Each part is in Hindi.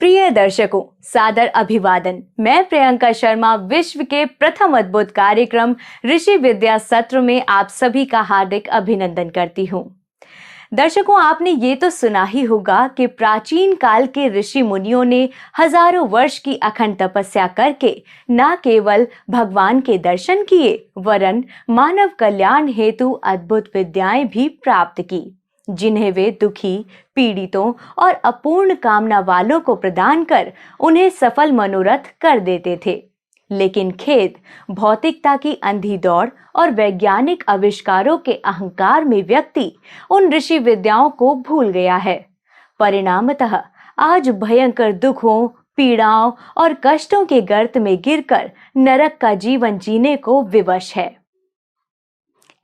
प्रिय दर्शकों, सादर अभिवादन। मैं प्रियंका शर्मा विश्व के प्रथम अद्भुत कार्यक्रम ऋषि विद्या सत्र में आप सभी का हार्दिक अभिनंदन करती हूँ। दर्शकों, आपने ये तो सुना ही होगा कि प्राचीन काल के ऋषि मुनियों ने हजारों वर्ष की अखंड तपस्या करके न केवल भगवान के दर्शन किए वरन मानव कल्याण हेतु अद्भुत विद्याएं भी प्राप्त की, जिन्हें वे दुखी, पीड़ितों और अपूर्ण कामना वालों को प्रदान कर उन्हें सफल मनोरथ कर देते थे। लेकिन खेद, भौतिकता की अंधी दौड़ और वैज्ञानिक आविष्कारों के अहंकार में व्यक्ति उन ऋषि विद्याओं को भूल गया है। परिणामतः आज भयंकर दुखों, पीड़ाओं और कष्टों के गर्त में गिरकर नरक का जीवन जीने को विवश है।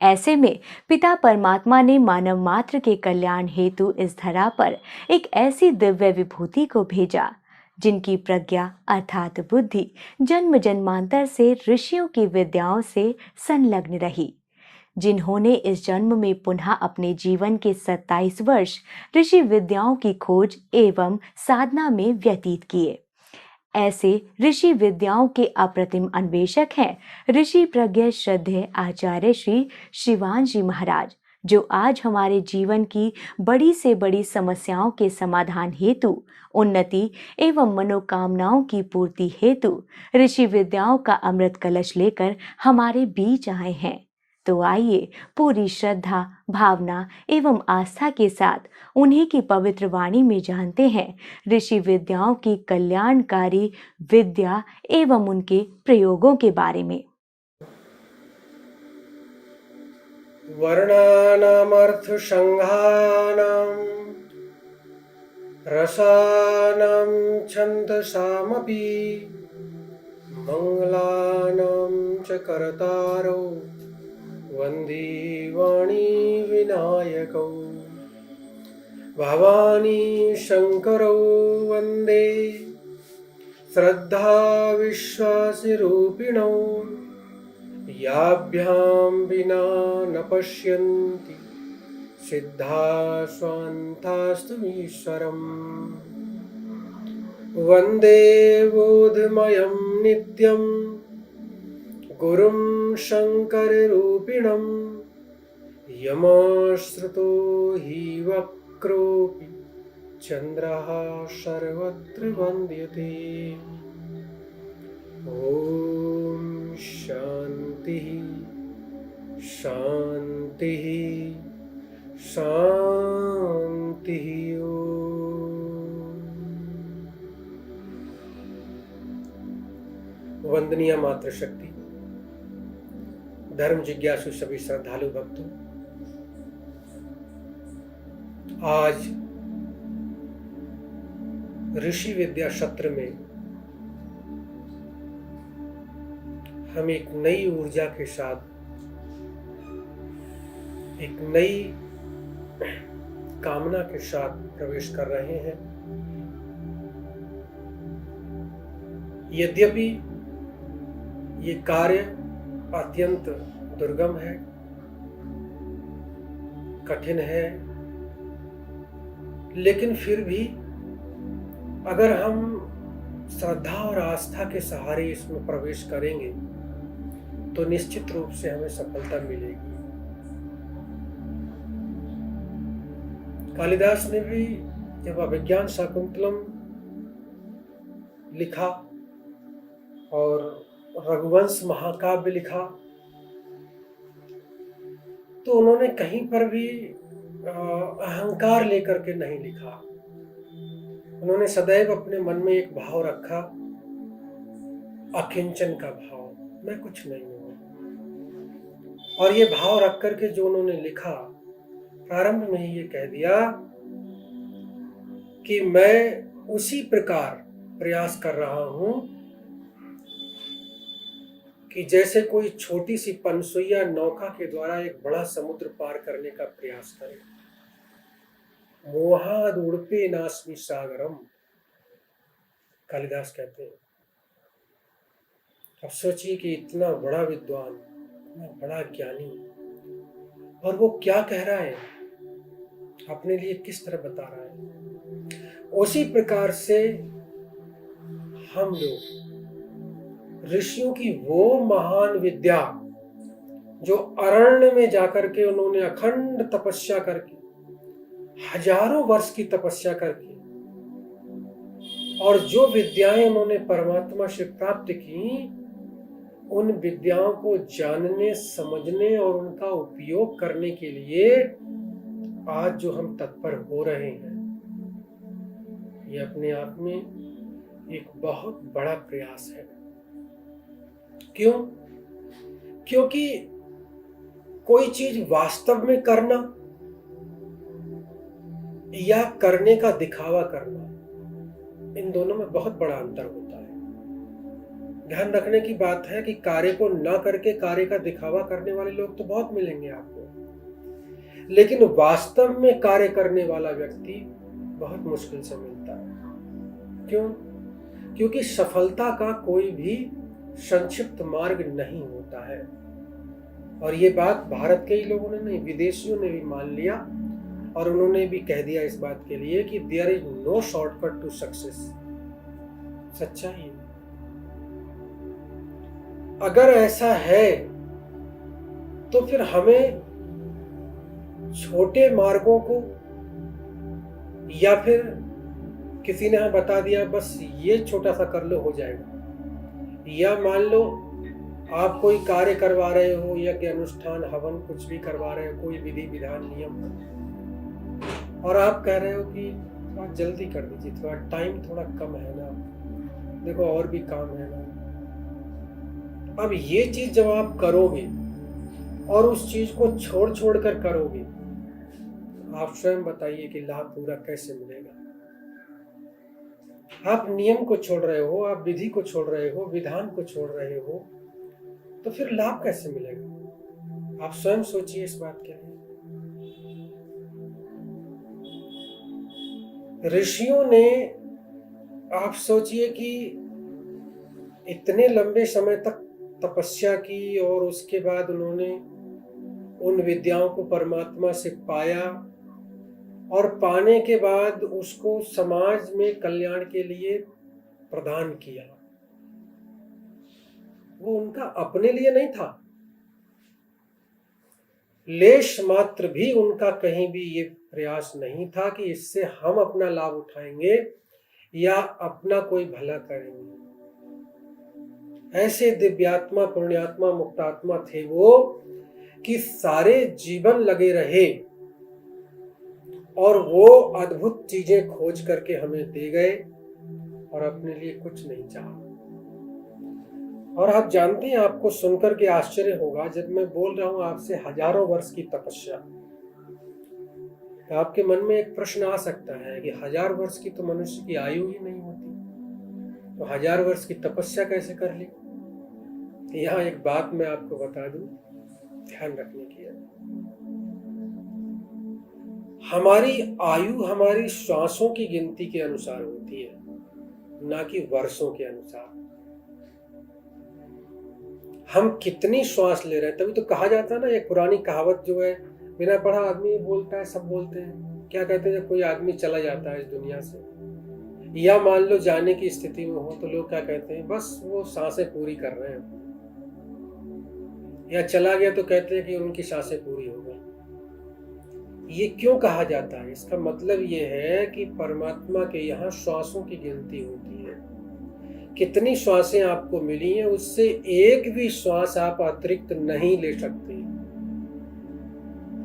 ऐसे में पिता परमात्मा ने मानव मात्र के कल्याण हेतु इस धरा पर एक ऐसी दिव्य विभूति को भेजा जिनकी प्रज्ञा अर्थात बुद्धि जन्म जन्मांतर से ऋषियों की विद्याओं से संलग्न रही, जिन्होंने इस जन्म में पुनः अपने जीवन के 27 वर्ष ऋषि विद्याओं की खोज एवं साधना में व्यतीत किए। ऐसे ऋषि विद्याओं के अप्रतिम अन्वेषक हैं ऋषि प्रज्ञ श्रद्धेय आचार्य श्री शिवान जी महाराज, जो आज हमारे जीवन की बड़ी से बड़ी समस्याओं के समाधान हेतु, उन्नति एवं मनोकामनाओं की पूर्ति हेतु ऋषि विद्याओं का अमृत कलश लेकर हमारे बीच आए हैं। तो आइए पूरी श्रद्धा, भावना एवं आस्था के साथ उन्हीं की पवित्र वाणी में जानते हैं ऋषि विद्याओं की कल्याणकारी विद्या एवं उनके प्रयोगों के बारे में। वर्णानामर्थ संघानाम रसानाम छंदसामपि मंगलानां च कर्तारो वन्दे वाणी विनायकौ भवानी शंकरौ वन्दे श्रद्धा विश्वासरूपिणौ याभ्यां विना न पश्यन्ति सिद्धा स्वान्तास्तमीश्वरम् वन्दे बोधमयं नित्यं गुरुं शङ्कररूपिणं यमाश्रितो हि वक्रोऽपि चन्द्रः सर्वत्र वन्द्यते। ॐ शान्तिः शान्तिः शान्तिः। वंदनीय मातृशक्ति, धर्म जिज्ञासु सभी श्रद्धालु भक्तों, आज ऋषि विद्या सत्र में हम एक नई ऊर्जा के साथ, एक नई कामना के साथ प्रवेश कर रहे हैं। यद्यपि ये कार्य अत्यंत दुर्गम है, कठिन है, लेकिन फिर भी अगर हम श्रद्धा और आस्था के सहारे इसमें प्रवेश करेंगे तो निश्चित रूप से हमें सफलता मिलेगी। कालिदास ने भी जब अभिज्ञान शाकुंतलम लिखा और रघुवंश महाकाव्य लिखा तो उन्होंने कहीं पर भी अहंकार लेकर के नहीं लिखा। उन्होंने सदैव अपने मन में एक भाव रखा, अकिंचन का भाव, मैं कुछ नहीं हूं। और ये भाव रख करके जो उन्होंने लिखा, प्रारंभ में ही ये कह दिया कि मैं उसी प्रकार प्रयास कर रहा हूं कि जैसे कोई छोटी सी पनसुइया नौका के द्वारा एक बड़ा समुद्र पार करने का प्रयास करे। मोहाद उड़पे नास्मि सागरम, कालिदास कहते हैं। अब सोचिए कि इतना बड़ा विद्वान, इतना बड़ा ज्ञानी, और वो क्या कह रहा है, अपने लिए किस तरह बता रहा है। उसी प्रकार से हम लोग ऋषियों की वो महान विद्या जो अरण्य में जाकर के उन्होंने अखंड तपस्या करके, हजारों वर्ष की तपस्या करके, और जो विद्याएं उन्होंने परमात्मा से प्राप्त की, उन विद्याओं को जानने, समझने और उनका उपयोग करने के लिए आज जो हम तत्पर हो रहे हैं, ये अपने आप में एक बहुत बड़ा प्रयास है। क्यों? क्योंकि कोई चीज वास्तव में करना या करने का दिखावा करना, इन दोनों में बहुत बड़ा अंतर होता है। ध्यान रखने की बात है कि कार्य को ना करके कार्य का दिखावा करने वाले लोग तो बहुत मिलेंगे आपको, लेकिन वास्तव में कार्य करने वाला व्यक्ति बहुत मुश्किल से मिलता है। क्यों? क्योंकि सफलता का कोई भी संक्षिप्त मार्ग नहीं होता है। और ये बात भारत के ही लोगों ने नहीं, विदेशियों ने भी मान लिया, और उन्होंने भी कह दिया इस बात के लिए कि there is no shortcut to success. सच्चाई है। अगर ऐसा है तो फिर हमें छोटे मार्गों को, या फिर किसी ने हमें बता दिया बस ये छोटा सा कर लो हो जाएगा, या मान लो आप कोई कार्य करवा रहे हो, यज्ञ अनुष्ठान हवन कुछ भी करवा रहे हो, कोई विधि विधान नियम, और आप कह रहे हो कि थोड़ा जल्दी कर दीजिए, थोड़ा टाइम थोड़ा कम है ना, देखो और भी काम है ना। अब ये चीज जब आप करोगे और उस चीज को छोड़ छोड़ कर करोगे, आप स्वयं बताइए कि लाभ पूरा कैसे मिलेगा। आप नियम को छोड़ रहे हो, आप विधि को छोड़ रहे हो, विधान को छोड़ रहे हो, तो फिर लाभ कैसे मिलेगा? आप स्वयं सोचिए इस बात के लिए। ऋषियों ने, आप सोचिए कि इतने लंबे समय तक तपस्या की, और उसके बाद उन्होंने उन विद्याओं को परमात्मा से पाया, और पाने के बाद उसको समाज में कल्याण के लिए प्रदान किया। वो उनका अपने लिए नहीं था, लेश मात्र भी उनका कहीं भी ये प्रयास नहीं था कि इससे हम अपना लाभ उठाएंगे या अपना कोई भला करेंगे। ऐसे दिव्यात्मा, पुण्यात्मा, मुक्तात्मा थे वो कि सारे जीवन लगे रहे और वो अद्भुत चीजें खोज करके हमें दे गए, और अपने लिए कुछ नहीं चाहा। और आप जानते हैं, आपको सुनकर के आश्चर्य होगा, जब मैं बोल रहा हूं आपसे हजारों वर्ष की तपस्या, तो आपके मन में एक प्रश्न आ सकता है कि 1000 वर्ष की तो मनुष्य की आयु ही नहीं होती, तो 1000 वर्ष की तपस्या कैसे कर ली? यहाँ एक बात मैं आपको बता दूं, ध्यान रखने की है। हमारी आयु हमारी श्वासों की गिनती के अनुसार होती है, ना कि वर्षों के अनुसार। हम कितनी श्वास ले रहे हैं, तभी तो कहा जाता है ना, एक पुरानी कहावत जो है, बिना पढ़ा आदमी बोलता है, सब बोलते हैं, क्या कहते हैं, जब कोई आदमी चला जाता है इस दुनिया से, या मान लो जाने की स्थिति में हो, तो लोग क्या कहते हैं, बस वो सांसें पूरी कर रहे हैं, या चला गया तो कहते हैं कि उनकी सांसें पूरी हो गई। ये क्यों कहा जाता है? इसका मतलब ये है कि परमात्मा के यहाँ श्वासों की गिनती होती है। कितनी श्वासें आपको मिली हैं, उससे एक भी श्वास आप अतिरिक्त नहीं ले सकते,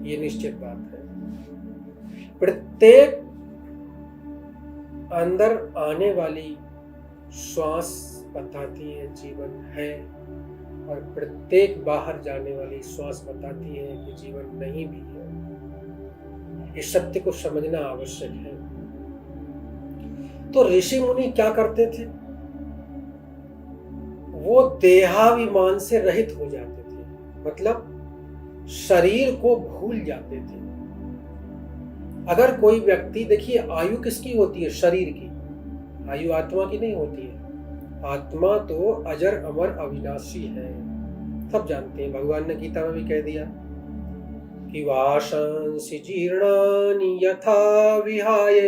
ये निश्चित बात है। प्रत्येक अंदर आने वाली श्वास बताती है जीवन है, और प्रत्येक बाहर जाने वाली श्वास बताती है कि जीवन नहीं भी है। इस सत्य को समझना आवश्यक है। तो ऋषि मुनि क्या करते थे? वो देहाभिमान से रहित हो जाते थे, मतलब शरीर को भूल जाते थे। अगर कोई व्यक्ति, देखिए आयु किसकी होती है? शरीर की। आयु आत्मा की नहीं होती है। आत्मा तो अजर अमर अविनाशी है, सब जानते हैं। भगवान ने गीता में भी कह दिया कि वाशांसि जीर्णानि यथा विहाय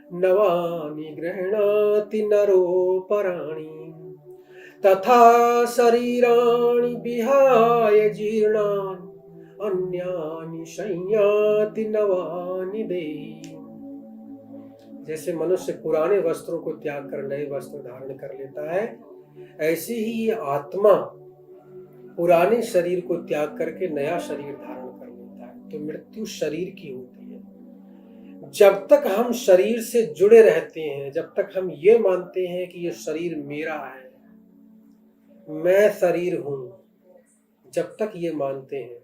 नवानि गृह्णाति नरोपराणि तथा शरीराणि विहाय जीर्णानि अन्यानि संयाति नवानि देहि। जैसे मनुष्य पुराने वस्त्रों को त्याग कर नए वस्त्र धारण कर लेता है, ऐसे ही ये आत्मा पुराने शरीर को त्याग करके नया शरीर धारण कर लेता है। तो मृत्यु शरीर की होती है। जब तक हम शरीर से जुड़े रहते हैं, जब तक हम ये मानते हैं कि ये शरीर मेरा है, मैं शरीर हूं, जब तक ये मानते हैं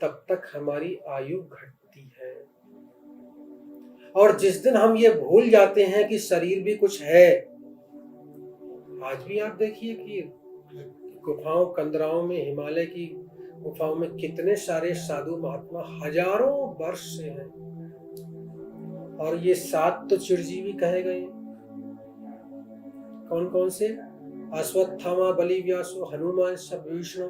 तब तक हमारी आयु घटती है। और जिस दिन हम ये भूल जाते हैं कि शरीर भी कुछ है, आज भी आप देखिए कि गुफाओं कंदराओं में, हिमालय की गुफाओं में कितने सारे साधु महात्मा हजारों वर्ष से हैं, और ये 7 तो चिरजीवी कहे गए। कौन कौन से? अश्वत्थामा, बलि, व्यासो, हनुमान, विष्णु,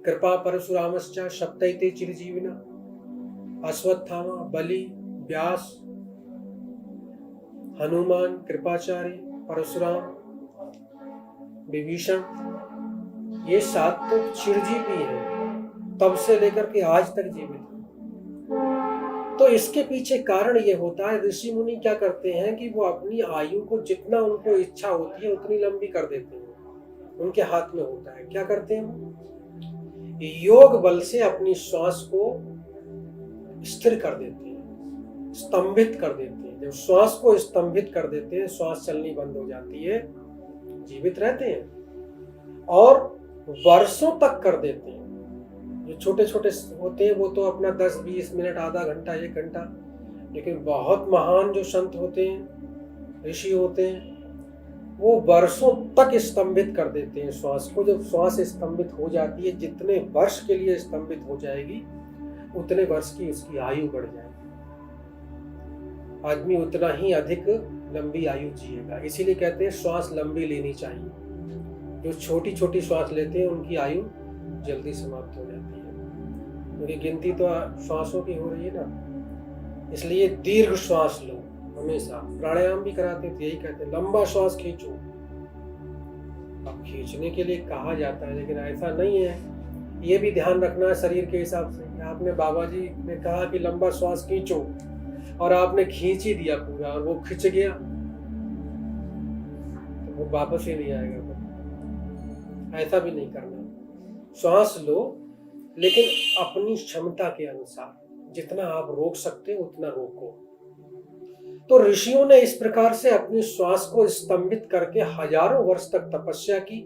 कृपा, परशुरामश्च सप्तैते चिरजीविना। अश्वत्थामा, बलि, व्यास, हनुमान, कृपाचार्य, परशुराम, विभीषण, ये 7 तो चिरजीवी हैं, तब से लेकर के आज तक जीवित हैं। तो इसके पीछे कारण ये होता है, ऋषि मुनि क्या करते हैं कि वो अपनी आयु को जितना उनको इच्छा होती है उतनी लंबी कर देते हैं। उनके हाथ में होता है। क्या करते हैं? योग बल से अपनी श्वास को स्थिर कर देते हैं, स्तंभित कर देते हैं। जब श्वास को स्तंभित कर देते हैं, श्वास चलनी बंद हो जाती है, जीवित रहते हैं। और वर्षों तक कर देते हैं। जो छोटे छोटे होते हैं वो तो अपना 10-20 मिनट, आधा घंटा, 1 घंटा, लेकिन बहुत महान जो संत होते हैं, ऋषि होते हैं, वो वर्षों तक स्तंभित कर देते हैं श्वास को। जब श्वास स्तंभित हो जाती है, जितने वर्ष के लिए स्तंभित हो जाएगी उतने वर्ष की उसकी आयु बढ़ जाएगी। आदमी उतना ही अधिक लंबी आयु जिएगा। इसीलिए कहते हैं श्वास लंबी लेनी चाहिए। जो छोटी छोटी श्वास लेते हैं उनकी आयु जल्दी समाप्त हो जाती है, क्योंकि गिनती तो श्वासों की हो रही है ना। इसलिए दीर्घ श्वास लो हमेशा। प्राणायाम भी कराते थे, यही कहते हैं लंबा श्वास खींचो। अब खींचने के लिए कहा जाता है, लेकिन ऐसा नहीं है। ये भी ध्यान रखना है शरीर के हिसाब से। आपने बाबा जी ने कहा कि लंबा श्वास खींचो, और आपने खींच ही दिया पूरा, और वो खिंच गया तो वो वापस ही नहीं आएगा। ऐसा भी नहीं करना। श्वास लो, लेकिन अपनी क्षमता के अनुसार, जितना आप रोक सकते हो उतना रोको। तो ऋषियों ने इस प्रकार से अपनी श्वास को स्तंभित करके हजारों वर्ष तक तपस्या की,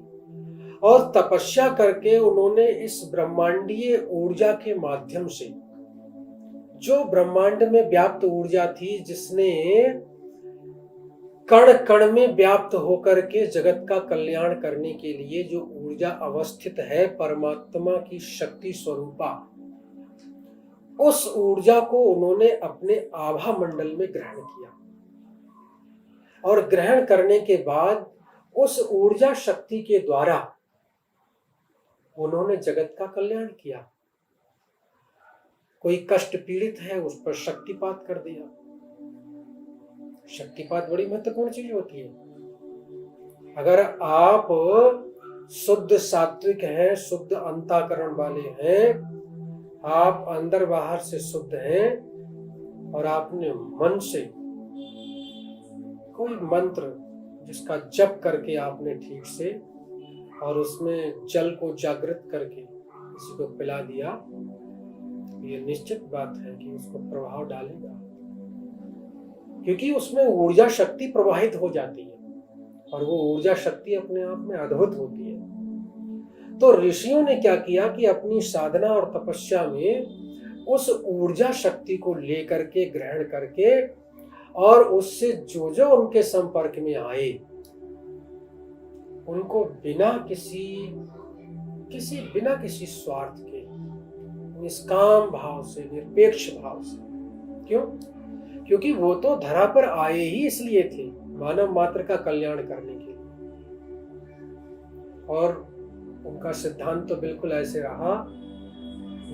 और तपस्या करके उन्होंने इस ब्रह्मांडीय ऊर्जा के माध्यम से, जो ब्रह्मांड में व्याप्त ऊर्जा थी, जिसने कण कण में व्याप्त होकर के जगत का कल्याण करने के लिए जो ऊर्जा अवस्थित है, परमात्मा की शक्ति स्वरूपा, उस ऊर्जा को उन्होंने अपने आभा मंडल में ग्रहण किया। और ग्रहण करने के बाद उस ऊर्जा शक्ति के द्वारा उन्होंने जगत का कल्याण किया। कोई कष्ट पीड़ित है, उस पर शक्तिपात कर दिया। शक्तिपात बड़ी महत्वपूर्ण चीज होती है। अगर आप शुद्ध सात्विक हैं, शुद्ध अंतःकरण वाले हैं, आप अंदर बाहर से शुद्ध हैं, और आपने मन से कोई मंत्र जिसका जप करके आपने ठीक से, और उसमें जल को जागृत करके किसी को पिला दिया, ये निश्चित बात है कि उसको प्रभाव डालेगा, क्योंकि उसमें ऊर्जा शक्ति प्रवाहित हो जाती है, और वो ऊर्जा शक्ति अपने आप में अद्भुत होती है। तो ऋषियों ने क्या किया कि अपनी साधना और तपस्या में उस ऊर्जा शक्ति को लेकर के, ग्रहण करके, और उससे जो जो उनके संपर्क में आए, उनको बिना किसी स्वार्थ के, निष्काम भाव से, निरपेक्ष भाव से। क्यों? क्योंकि वो तो धरा पर आए ही इसलिए थे, मानव मात्र का कल्याण करने के लिए। और उनका सिद्धांत तो बिल्कुल ऐसे रहा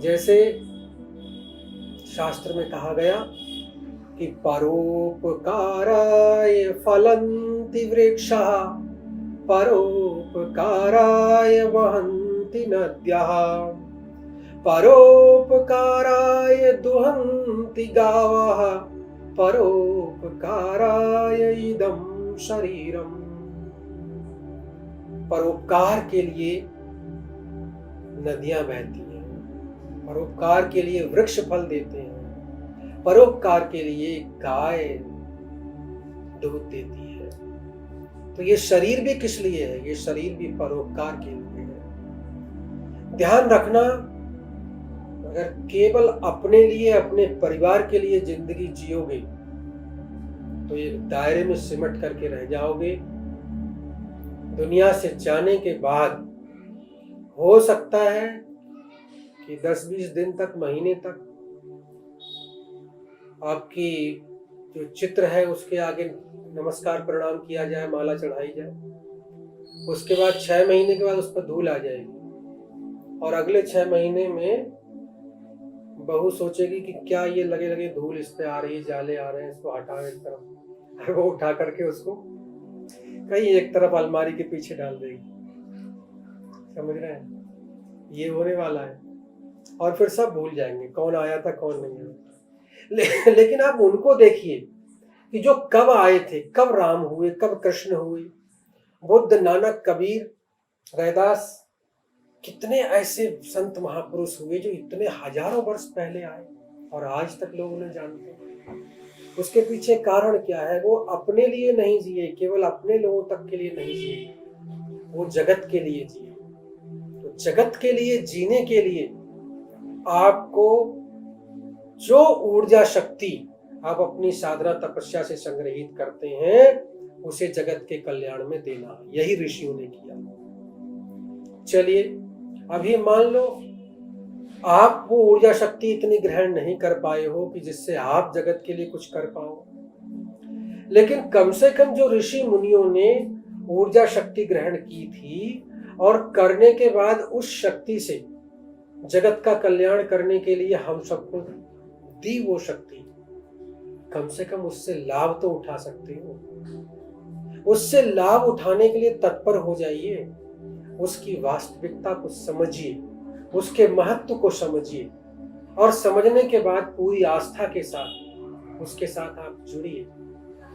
जैसे शास्त्र में कहा गया कि परोपकाराय फलन्ति वृक्षाः परोपकाराय वहन्ति नद्यः परोपकाराय दुहन्ति गावः परोपकाराय इदं शरीरम्। परोपकार के लिए नदियां बहती हैं, परोपकार के लिए वृक्ष फल देते हैं, परोपकार के लिए गाय दूध देती है। तो ये शरीर भी किस लिए है? ये शरीर भी परोपकार के लिए है। ध्यान रखना, अगर केवल अपने लिए, अपने परिवार के लिए जिंदगी जियोगे तो ये दायरे में सिमट करके रह जाओगे। दुनिया से जाने के बाद हो सकता है कि 10-20 दिन तक, महीने तक आपकी जो चित्र है उसके आगे नमस्कार प्रणाम किया जाए, माला चढ़ाई जाए। उसके बाद 6 महीने के बाद उस पर धूल आ जाएगी और अगले 6 महीने में बहू सोचेगी कि क्या ये लगे लगे धूल इस पे आ रही है, जाले आ रहे हैं, इसको हटाओ एक तरफ। और वो उठा करके उसको कहीं एक तरफ अलमारी के पीछे डाल देगी। समझ रहे हैं? ये होने वाला है और फिर सब भूल जाएंगे कौन आया था कौन नहीं आया। लेकिन आप उनको देखिए कि जो कब आए थे, कब राम हुए, कब कृष्ण हुए, बुद्ध, नानक, कबीर, रैदास, कितने ऐसे संत महापुरुष हुए जो इतने हजारों वर्ष पहले आए और आज तक लोग उन्हें जानते हैं। उसके पीछे कारण क्या है? वो अपने लिए नहीं जिए, केवल अपने लोगों तक के लिए नहीं जिए, वो जगत के लिए जिए। तो जगत के लिए जीने के लिए आपको जो ऊर्जा शक्ति आप अपनी साधना तपस्या से संग्रहित करते हैं उसे जगत के कल्याण में देना। यही ऋषियों ने किया। चलिए, अभी मान लो आप वो ऊर्जा शक्ति इतनी ग्रहण नहीं कर पाए हो कि जिससे आप जगत के लिए कुछ कर पाओ, लेकिन कम से कम जो ऋषि मुनियों ने ऊर्जा शक्ति ग्रहण की थी और करने के बाद उस शक्ति से जगत का कल्याण करने के लिए हम सबको दी वो शक्ति, कम से कम उससे लाभ तो उठा सकते हो। उससे लाभ उठाने के लिए तत्पर हो जाइए, उसकी वास्तविकता को समझिए, उसके महत्व को समझिए और समझने के बाद पूरी आस्था के साथ उसके साथ आप जुड़िए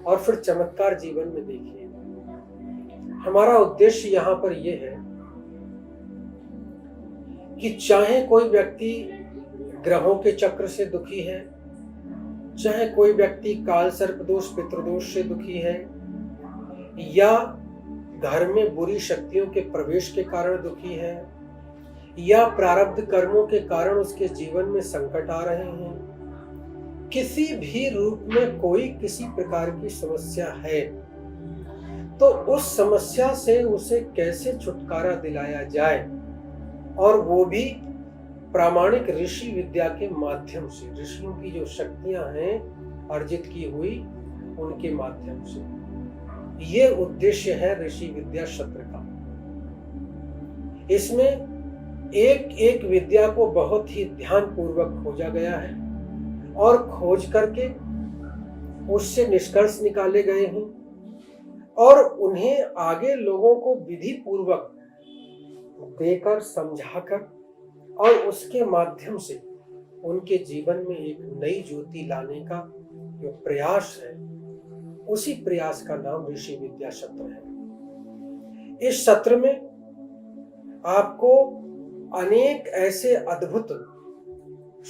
और फिर चमत्कार जीवन में देखिए। हमारा उद्देश्य यहाँ पर यह है कि चाहे कोई व्यक्ति ग्रहों के चक्र से दुखी है, चाहे कोई व्यक्ति काल सर्प दोष, पितृदोष से दुखी है, या घर में बुरी शक्तियों के प्रवेश के कारण दुखी है, या प्रारब्ध कर्मों के कारण उसके जीवन में संकट आ रहे हैं, किसी भी रूप में कोई किसी प्रकार की समस्या है, तो उस समस्या से उसे कैसे छुटकारा दिलाया जाए, और वो भी प्रामाणिक ऋषि विद्या के माध्यम से, ऋषियों की जो शक्तियां हैं अर्जित की हुई उनके माध्यम से। ये उद्देश्य है ऋषि विद्या सत्र का। इसमें एक एक विद्या को बहुत ही ध्यान पूर्वक खोजा गया है और खोज करके उससे निष्कर्ष निकाले गए हैं और उन्हें आगे लोगों को विधि पूर्वक देकर, समझाकर और उसके माध्यम से उनके जीवन में एक नई ज्योति लाने का जो प्रयास है, उसी प्रयास का नाम ऋषि विद्या सत्र है। इस सत्र में आपको अनेक ऐसे अद्भुत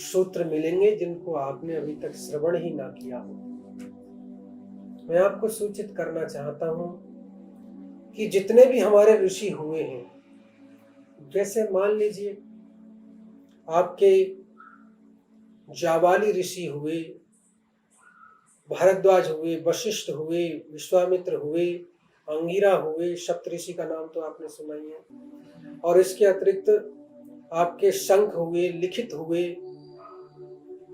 सूत्र मिलेंगे जिनको आपने अभी तक श्रवण ही ना किया हो। मैं आपको सूचित करना चाहता हूं कि जितने भी हमारे ऋषि हुए हैं, जैसे मान लीजिए आपके जाबाली ऋषि हुए, भारद्वाज हुए, वशिष्ठ हुए, विश्वामित्र हुए, अंगिरा हुए, सप्तऋषि का नाम तो आपने सुना ही है, और इसके अतिरिक्त आपके शंख हुए, लिखित हुए,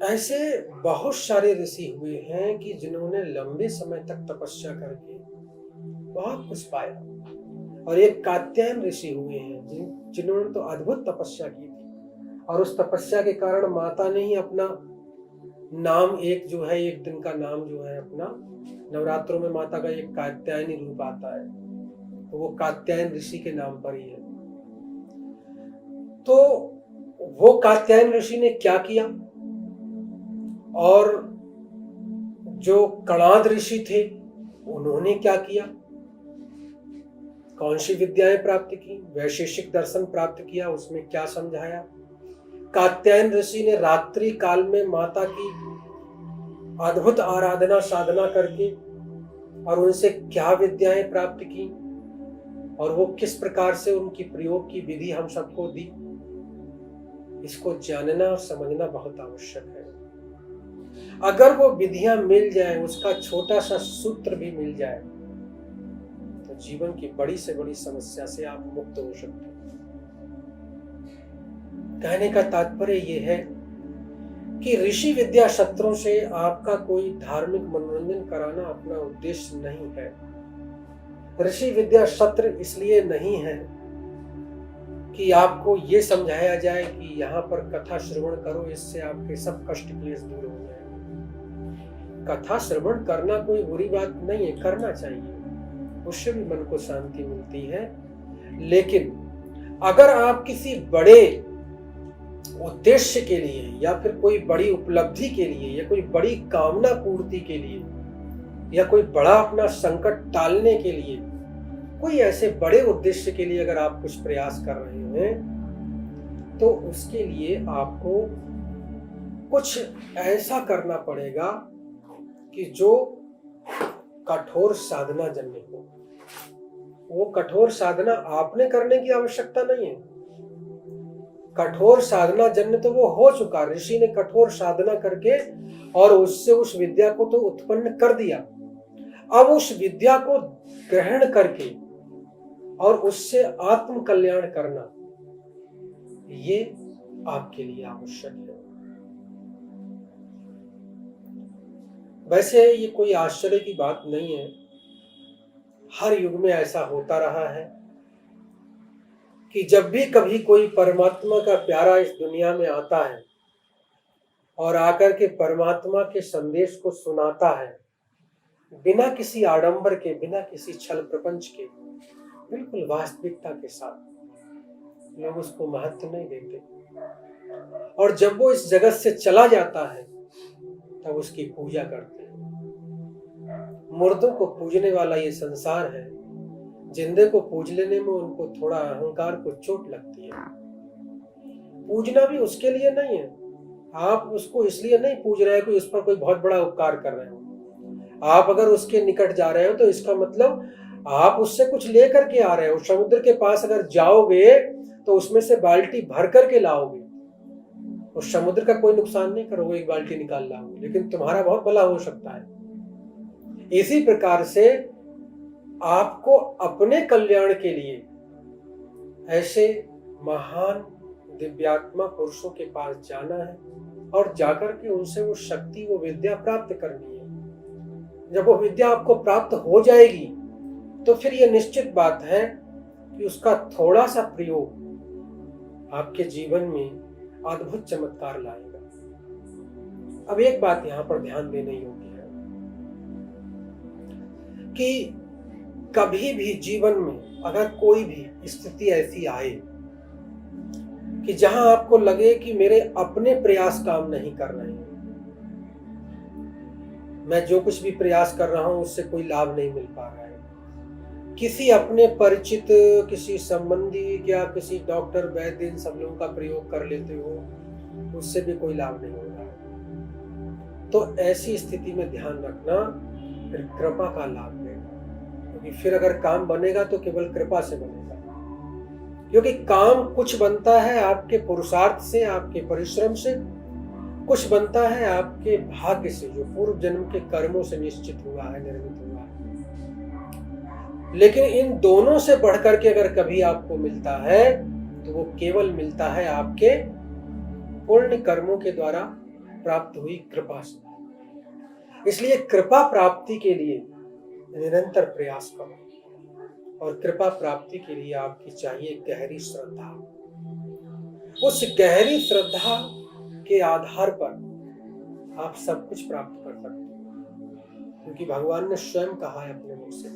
ऐसे बहुत सारे ऋषि हुए हैं कि जिन्होंने लंबे समय तक तपस्या करके बहुत कुछ पाया। और एक कात्यायन ऋषि हुए हैं जिन्होंने तो अद्भुत तपस्या की थी और उस तपस्या के कारण माता ने ही अपना नाम एक जो है, एक दिन का नाम जो है अपना, नवरात्रों में माता का एक कात्यायनी रूप आता है, तो वो कात्यायन ऋषि के नाम पर ही है। तो वो कात्यायन ऋषि ने क्या किया, और जो कणाद ऋषि थे उन्होंने क्या किया, कौन सी विद्याएं प्राप्त की, वैशेषिक दर्शन प्राप्त किया, उसमें क्या समझाया। कात्यायन ऋषि ने रात्रि काल में माता की अद्भुत आराधना साधना करके और उनसे क्या विद्याएं प्राप्त की, और वो किस प्रकार से उनकी प्रयोग की विधि हम सबको दी, इसको जानना और समझना बहुत आवश्यक है। अगर वो विधियां मिल जाए, उसका छोटा सा सूत्र भी मिल जाए, तो जीवन की बड़ी से बड़ी समस्या से आप मुक्त हो सकते हैं। कहने का तात्पर्य यह है कि ऋषि विद्या सत्रों से आपका कोई धार्मिक मनोरंजन कराना अपना उद्देश्य नहीं है। ऋषि विद्या सत्र इसलिए नहीं है कि आपको ये समझाया जाए कि यहाँ पर कथा श्रवण करो, इससे आपके सब कष्ट क्लेश दूर हो जाए। कथा श्रवण करना कोई बुरी बात नहीं है, करना चाहिए, उससे भी मन को शांति मिलती है। लेकिन अगर आप किसी बड़े उद्देश्य के लिए या फिर कोई बड़ी उपलब्धि के लिए या कोई बड़ी कामना पूर्ति के लिए या कोई बड़ा अपना संकट टालने के लिए, कोई ऐसे बड़े उद्देश्य के लिए अगर आप कुछ प्रयास कर रहे हैं, तो उसके लिए आपको कुछ ऐसा करना पड़ेगा कि जो कठोर साधना जन्य हो। वो कठोर साधना आपने करने की आवश्यकता नहीं है, कठोर साधना जन्य तो वो हो चुका। ऋषि ने कठोर साधना करके और उससे उस विद्या को तो उत्पन्न कर दिया। अब उस विद्या को ग्रहण करके और उससे आत्म कल्याण करना, ये आपके लिए आवश्यक है। वैसे ये कोई आश्चर्य की बात नहीं है, हर युग में ऐसा होता रहा है कि जब भी कभी कोई परमात्मा का प्यारा इस दुनिया में आता है और आकर के परमात्मा के संदेश को सुनाता है, बिना किसी आडंबर के, बिना किसी छल प्रपंच के, बिल्कुल वास्तविकता के साथ, लोग उसको महत्व नहीं देते। और जब वो इस जगत से चला जाता है तब उसकी पूजा करते हैं। मुर्दों को पूजने वाला ये संसार है, जिंदे को पूज लेने में उनको थोड़ा अहंकार को चोट लगती है। पूजना भी उसके लिए नहीं है, आप उसको इसलिए नहीं पूज रहे हो कि उस पर कोई बहुत बड़ा उपकार कर रहे हो। आप अगर उसके निकट जा रहे हो तो इसका मतलब आप उससे कुछ लेकर के आ रहे हो। समुद्र के पास अगर जाओगे तो उसमें से बाल्टी भर करके लाओगे, और समुद्र का कोई नुकसान नहीं करोगे, एक बाल्टी निकाल लाओगे, लेकिन तुम्हारा बहुत भला हो सकता है। इसी प्रकार से आपको अपने कल्याण के लिए ऐसे महान दिव्यात्मा पुरुषों के पास जाना है और जाकर के उनसे वो शक्ति, वो विद्या प्राप्त करनी है। जब वो विद्या आपको प्राप्त हो जाएगी तो फिर ये निश्चित बात है कि उसका थोड़ा सा प्रयोग आपके जीवन में अद्भुत चमत्कार लाएगा। अब एक बात यहां पर ध्यान देने योग्य है कि कभी भी जीवन में अगर कोई भी स्थिति ऐसी आए कि जहां आपको लगे कि मेरे अपने प्रयास काम नहीं कर रहे हैं, मैं जो कुछ भी प्रयास कर रहा हूं उससे कोई लाभ नहीं मिल पा रहा है, किसी अपने परिचित, किसी संबंधी या किसी डॉक्टर वैद्य इन सब लोगों का प्रयोग कर लेते हो, उससे भी कोई लाभ नहीं हो रहा है, तो ऐसी स्थिति में ध्यान रखना फिर कृपा का लाभ लेना। क्योंकि फिर अगर काम बनेगा तो केवल कृपा से बनेगा, क्योंकि काम कुछ बनता है आपके पुरुषार्थ से, आपके परिश्रम से, कुछ बनता है आपके भाग्य से, जो पूर्व जन्म के कर्मों से निश्चित हुआ है, निर्मित हुआ है। लेकिन इन दोनों से बढ़कर के अगर कभी आपको मिलता है तो वो केवल मिलता है आपके पुण्य कर्मों के द्वारा प्राप्त हुई कृपा से। इसलिए कृपा प्राप्ति के लिए निरंतर प्रयास करो, और कृपा प्राप्ति के लिए आपकी चाहिए गहरी श्रद्धा। उस गहरी श्रद्धा के आधार पर आप सब कुछ प्राप्त कर सकते हो, क्योंकि भगवान ने स्वयं कहा है अपने मुख से,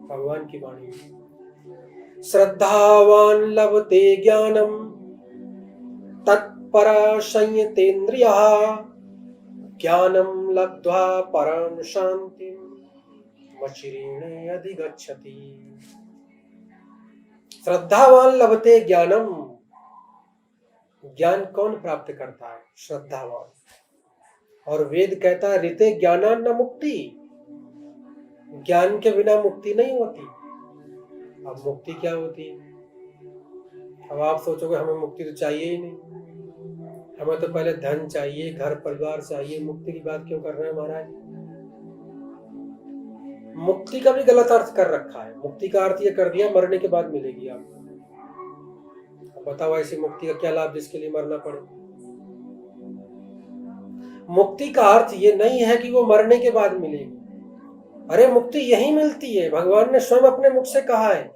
भगवान की वाणी में, श्रद्धावान लभते ज्ञानम तत्परा संयतेन्द्रियः ज्ञानम लब्ध्वा परम शांतिम मचिरेण अधिगच्छति। श्रद्धावान लभते ज्ञानम, ज्ञान कौन प्राप्त करता है? श्रद्धावान। और वेद कहता है ऋते ज्ञानान न मुक्ति, ज्ञान के बिना मुक्ति नहीं होती। अब मुक्ति क्या होती है? अब आप सोचोगे हमें मुक्ति तो चाहिए ही नहीं, हमें तो पहले धन चाहिए, घर परिवार चाहिए, मुक्ति की बात क्यों कर रहे हैं महाराज? मुक्ति का भी गलत अर्थ कर रखा है। मुक्ति का अर्थ ये कर दिया मरने के बाद मिलेगी आपको। अब बताओ ऐसी मुक्ति का क्या लाभ जिसके लिए मरना पड़े? मुक्ति का अर्थ ये नहीं है कि वो मरने के बाद मिलेगी। अरे मुक्ति यही मिलती है। भगवान ने स्वयं अपने मुख से कहा है,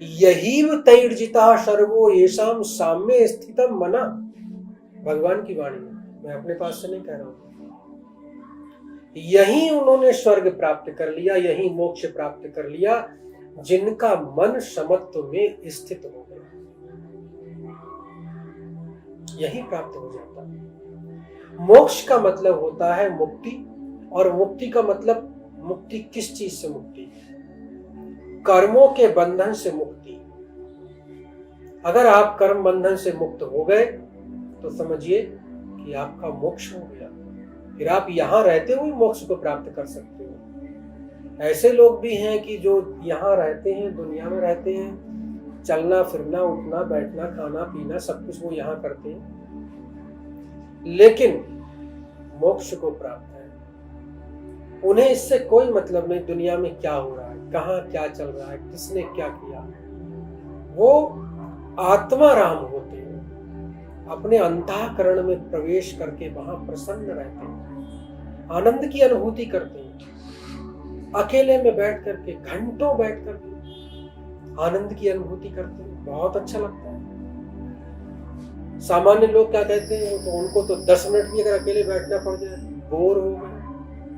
यहीव तैर्जिता सर्वो येषाम साम्ये स्थितम मना। भगवान की वाणी है, मैं अपने पास से नहीं कह रहा हूं। यही उन्होंने स्वर्ग प्राप्त कर लिया, यही मोक्ष प्राप्त कर लिया जिनका मन समत्व में स्थित हो गया। यही प्राप्त हो जाता है। मोक्ष का मतलब होता है मुक्ति, और मुक्ति का मतलब मुक्ति किस चीज से मुक्ति? कर्मों के बंधन से मुक्ति। अगर आप कर्म बंधन से मुक्त हो गए तो समझिए कि आपका मोक्ष हो गया। फिर आप यहां रहते हुए मोक्ष को प्राप्त कर सकते हो। ऐसे लोग भी हैं कि जो यहां रहते हैं, दुनिया में रहते हैं, चलना फिरना उठना बैठना खाना पीना सब कुछ वो यहां करते हैं, लेकिन मोक्ष को प्राप्त है। उन्हें इससे कोई मतलब नहीं दुनिया में क्या हो रहा है, कहाँ क्या चल रहा है, किसने क्या किया। वो आत्मा राम होते हैं, अपने अंतःकरण में प्रवेश करके वहां प्रसन्न रहते हैं, आनंद की अनुभूति करते हैं। अकेले में बैठ करके घंटों बैठ करके आनंद की अनुभूति करते हैं, बहुत अच्छा लगता है। सामान्य लोग क्या कहते हैं, तो उनको तो 10 मिनट भी अगर अकेले बैठना पड़ जाए बोर हो गए,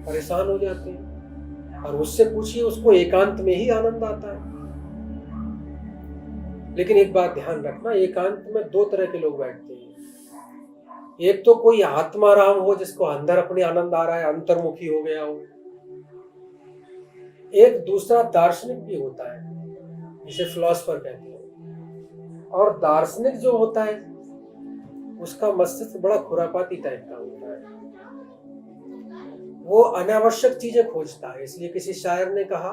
परेशान हो जाते हैं। और उससे पूछिए, उसको एकांत में ही आनंद आता है। लेकिन एक बात ध्यान रखना, एकांत में 2 तरह के लोग बैठते हैं। एक तो कोई आत्माराम हो जिसको अंदर अपने आनंद आ रहा है, अंतर्मुखी हो गया हो। एक दूसरा दार्शनिक भी होता है, जिसे फिलोसफर कहते हैं। और दार्शनिक जो होता है उसका मस्तिष्क बड़ा खुरापाती टाइप का होता है, वो अनावश्यक चीजें खोजता है। इसलिए किसी शायर ने कहा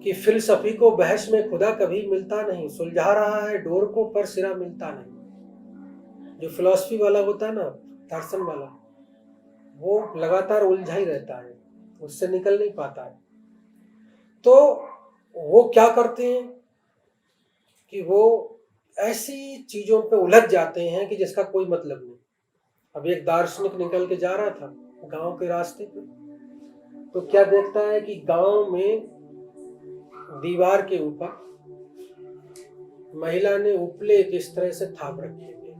कि फिलसफी को बहस में खुदा कभी मिलता नहीं, सुलझा रहा है डोर को पर सिरा मिलता नहीं। जो फिलॉसफी वाला होता है ना, दर्शन वाला, वो लगातार उलझा ही रहता है, उससे निकल नहीं पाता है। तो वो क्या करते हैं कि वो ऐसी चीजों पे उलझ जाते हैं कि जिसका कोई मतलब नहीं। अब एक दार्शनिक निकल के जा रहा था गांव के रास्ते पे, तो क्या देखता है कि गांव में दीवार के ऊपर महिला ने उपले इस तरह से थाप रखे थे।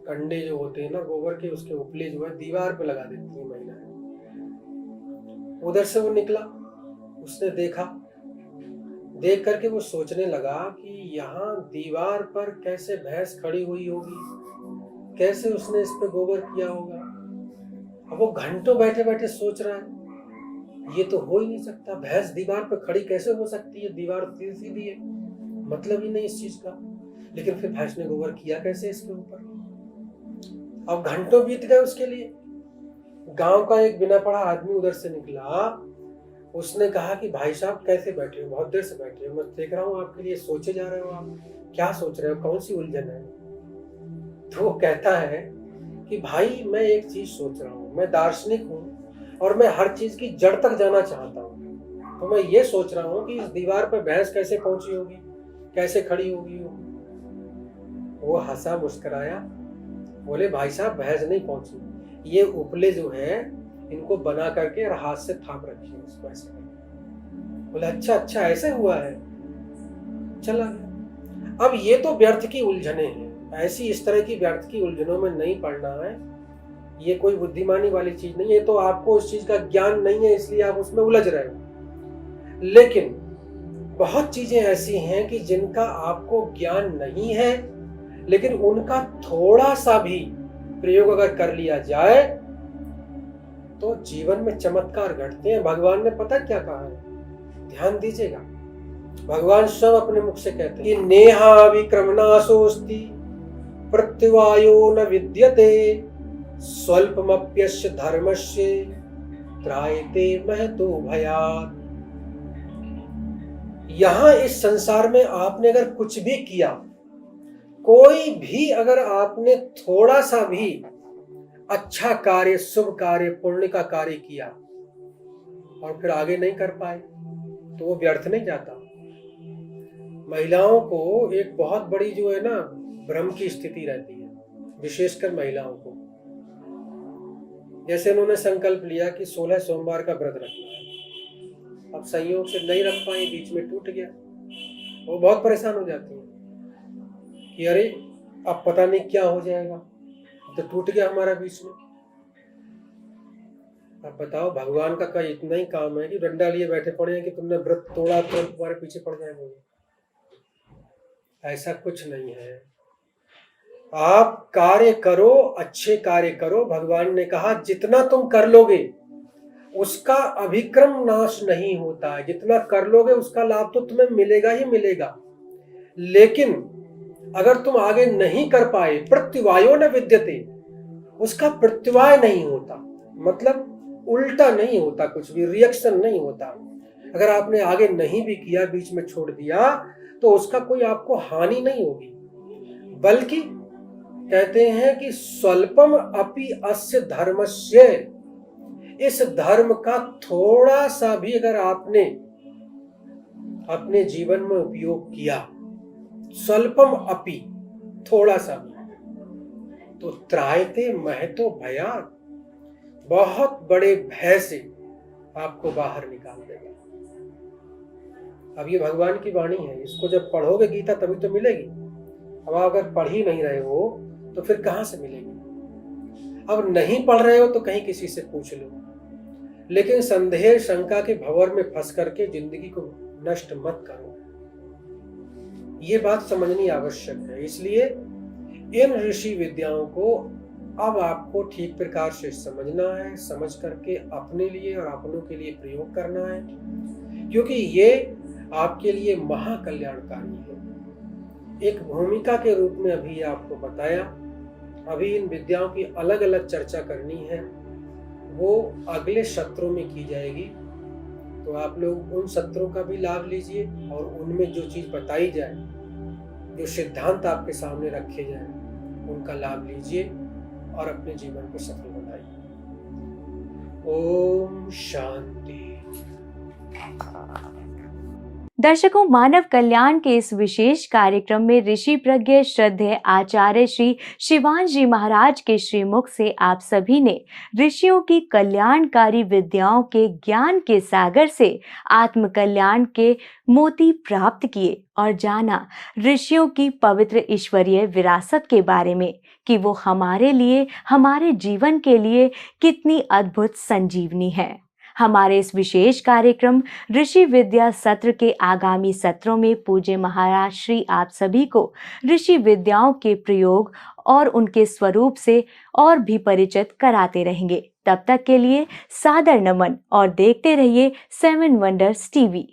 कंडे जो होते हैं ना गोबर के, उसके उपले जो है दीवार पे लगा देती है महिलाएं। उधर से वो निकला, उसने देखा, देख करके वो सोचने लगा कि यहाँ दीवार पर कैसे भैंस खड़ी हुई होगी, कैसे उसने इस पे गोबर किया होगा। अब वो घंटों बैठे बैठे सोच रहा है, ये तो हो ही नहीं सकता, भैंस दीवार पर खड़ी कैसे हो सकती है, दीवार सीधी है, मतलब ही नहीं इस चीज का। लेकिन फिर भैंस ने गोबर किया कैसे इसके ऊपर। अब घंटों बीत गए उसके लिए। गांव का एक बिना पढ़ा आदमी उधर से निकला, उसने कहा कि भाई साहब कैसे बैठे हो, बहुत देर से बैठे हो, मैं देख रहा हूँ आपके लिए सोचे जा रहे हो, आप क्या सोच रहे हो, कौन सी उलझन है। तो वो कहता है कि भाई मैं एक चीज सोच रहा हूँ, मैं दार्शनिक हूँ और मैं हर चीज की जड़ तक जाना चाहता हूँ। तो मैं ये सोच रहा हूँ कि इस दीवार पर भैंस कैसे पहुंची होगी, कैसे खड़ी होगी। वो हंसा, मुस्कुराया, बोले भाई साहब भैंस नहीं पहुंची, ये उपले जो है इनको बना करके और हाथ से थाप रखी है उसको ऐसे। बोले अच्छा ऐसे हुआ है, चला गया। अब ये तो व्यर्थ की उलझने हैं, ऐसी इस तरह की व्यर्थ की उलझनों में नहीं पड़ना है। ये कोई बुद्धिमानी वाली चीज नहीं है, तो आपको उस चीज का ज्ञान नहीं है इसलिए आप उसमें उलझ रहे हो। लेकिन बहुत चीजें ऐसी हैं कि जिनका आपको ज्ञान नहीं है, लेकिन उनका थोड़ा सा भी प्रयोग अगर कर लिया जाए तो जीवन में चमत्कार घटते हैं। भगवान ने पता क्या कहा है, ध्यान दीजिएगा। भगवान स्वयं अपने मुख से कहते हैं कि नेहा विक्रमनाशोस्ति प्रत्यवायो न विद्यते स्वल्पमप्यस्य धर्मस्य त्रायते महतो भयात्। यहां इस संसार में आपने अगर कुछ भी किया, कोई भी अगर आपने थोड़ा सा भी अच्छा कार्य, शुभ कार्य, पुण्य का कार्य किया और फिर आगे नहीं कर पाए तो वो व्यर्थ नहीं जाता। महिलाओं को एक बहुत बड़ी जो है ना भ्रम की स्थिति रहती है, विशेषकर महिलाओं को। जैसे उन्होंने संकल्प लिया कि 16 सोमवार का व्रत रखना है, अब संयोग से नहीं रख पाई, बीच में टूट गया, वो बहुत परेशान हो जाती है कि अरे अब पता नहीं क्या हो जाएगा, तो टूट गया हमारा बीच में। अब बताओ, भगवान का क्या इतना ही काम है कि डंडा लिए बैठे पड़े हैं कि तुमने व्रत तोड़ा तो तुम्हारे पीछे पड़ जाएंगे? ऐसा कुछ नहीं है। आप कार्य करो, अच्छे कार्य करो। भगवान ने कहा जितना तुम कर लोगे उसका अभिक्रम नाश नहीं होता है, जितना कर लोगे उसका लाभ तो तुम्हें मिलेगा ही मिलेगा। लेकिन अगर तुम आगे नहीं कर पाए, प्रत्युवायो न विद्यते, उसका प्रत्युवाय नहीं होता, मतलब उल्टा नहीं होता, कुछ भी रिएक्शन नहीं होता। अगर आपने आगे नहीं भी किया, बीच में छोड़ दिया, तो उसका कोई आपको हानि नहीं होगी, बल्कि कहते हैं कि स्वल्पम अपि अस्य धर्मस्य, इस धर्म का थोड़ा सा भी अगर आपने अपने जीवन में उपयोग किया, स्वल्पम अपि, थोड़ा सा भी, तो त्रायते महतो भयात्, बहुत बड़े भय से आपको बाहर निकाल देगा। अब ये भगवान की वाणी है, इसको जब पढ़ोगे गीता तभी तो मिलेगी। अब आप अगर पढ़ ही नहीं रहे हो तो फिर कहां से मिलेगी? अब नहीं पढ़ रहे हो तो कहीं किसी से पूछ लो, लेकिन संदेह शंका के भंवर में फंस करके जिंदगी को नष्ट मत करो। ये बात समझनी आवश्यक है। इसलिए इन ऋषि विद्याओं को अब आपको ठीक प्रकार से समझना है, समझ करके अपने लिए और अपनों के लिए प्रयोग करना है, क्योंकि ये आपके लिए महाकल्याणकारी है। एक भूमिका के रूप में अभी आपको बताया, अभी इन विद्याओं की अलग अलग चर्चा करनी है, वो अगले सत्रों में की जाएगी। तो आप लोग उन सत्रों का भी लाभ लीजिए और उनमें जो चीज बताई जाए, जो सिद्धांत आपके सामने रखे जाए, उनका लाभ लीजिए और अपने जीवन को सफल बनाइए। ओम शांति। दर्शकों, मानव कल्याण के इस विशेष कार्यक्रम में ऋषि प्रज्ञ श्रद्धेय आचार्य श्री शिवान जी महाराज के श्रीमुख से आप सभी ने ऋषियों की कल्याणकारी विद्याओं के ज्ञान के सागर से आत्म कल्याण के मोती प्राप्त किए और जाना ऋषियों की पवित्र ईश्वरीय विरासत के बारे में कि वो हमारे लिए, हमारे जीवन के लिए कितनी अद्भुत संजीवनी है। हमारे इस विशेष कार्यक्रम ऋषि विद्या सत्र के आगामी सत्रों में पूज्य महाराज श्री आप सभी को ऋषि विद्याओं के प्रयोग और उनके स्वरूप से और भी परिचित कराते रहेंगे। तब तक के लिए सादर नमन और देखते रहिए 7 वंडर्स टीवी।